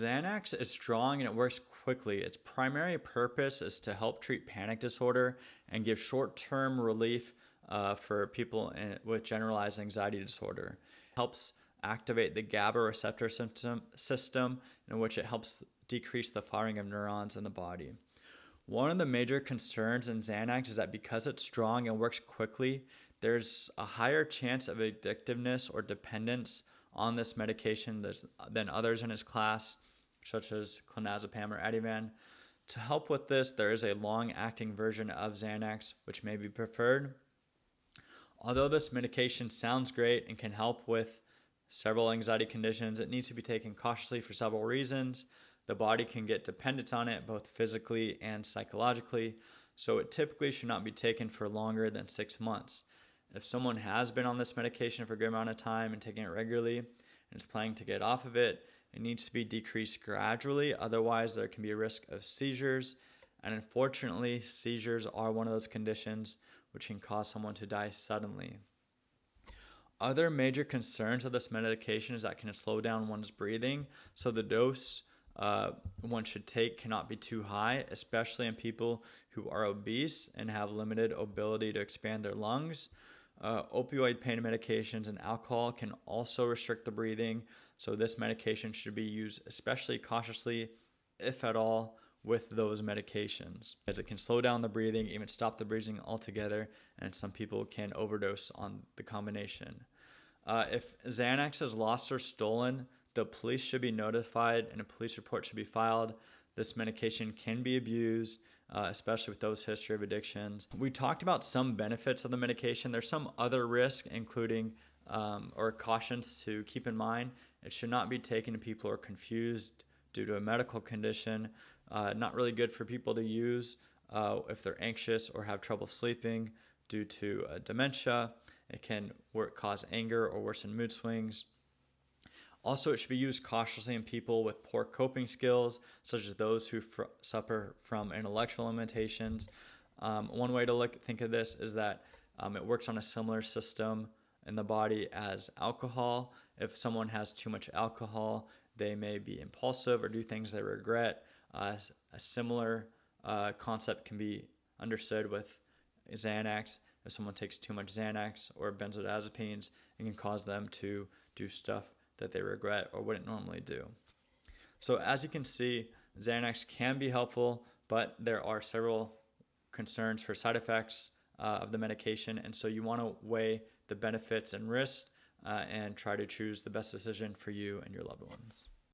Xanax is strong and it works quickly. Its primary purpose is to help treat panic disorder and give short-term relief for people with generalized anxiety disorder. It helps activate the GABA receptor system, in which it helps decrease the firing of neurons in the body. One of the major concerns in Xanax is that because it's strong and works quickly, there's a higher chance of addictiveness or dependence on this medication than others in its class, such as Clonazepam or Ativan. To help with this, there is a long-acting version of Xanax, which may be preferred. Although this medication sounds great and can help with several anxiety conditions, it needs to be taken cautiously for several reasons. The body can get dependent on it, both physically and psychologically, so it typically should not be taken for longer than 6 months. If someone has been on this medication for a good amount of time and taking it regularly and is planning to get off of it, it needs to be decreased gradually. Otherwise, there can be a risk of seizures. And unfortunately, seizures are one of those conditions which can cause someone to die suddenly. Other major concerns of this medication is that it can slow down one's breathing. So the dose one should take cannot be too high, especially in people who are obese and have limited ability to expand their lungs. Opioid pain medications and alcohol can also restrict the breathing, so this medication should be used especially cautiously, if at all, with those medications, as it can slow down the breathing, even stop the breathing altogether, and some people can overdose on the combination. If Xanax is lost or stolen, the police should be notified and a police report should be filed. This medication can be abused, especially with those history of addictions. We talked about some benefits of the medication. There's some other risks, including or cautions to keep in mind. It should not be taken to people who are confused due to a medical condition. Not really good for people to use if they're anxious or have trouble sleeping due to dementia. It can cause anger or worsen mood swings. Also, it should be used cautiously in people with poor coping skills, such as those who suffer from intellectual limitations. One way to think of this is that it works on a similar system in the body as alcohol. If someone has too much alcohol, they may be impulsive or do things they regret. A similar concept can be understood with Xanax. If someone takes too much Xanax or benzodiazepines, it can cause them to do stuff that they regret or wouldn't normally do. So as you can see, Xanax can be helpful, but there are several concerns for side effects of the medication, and so you want to weigh the benefits and risks and try to choose the best decision for you and your loved ones.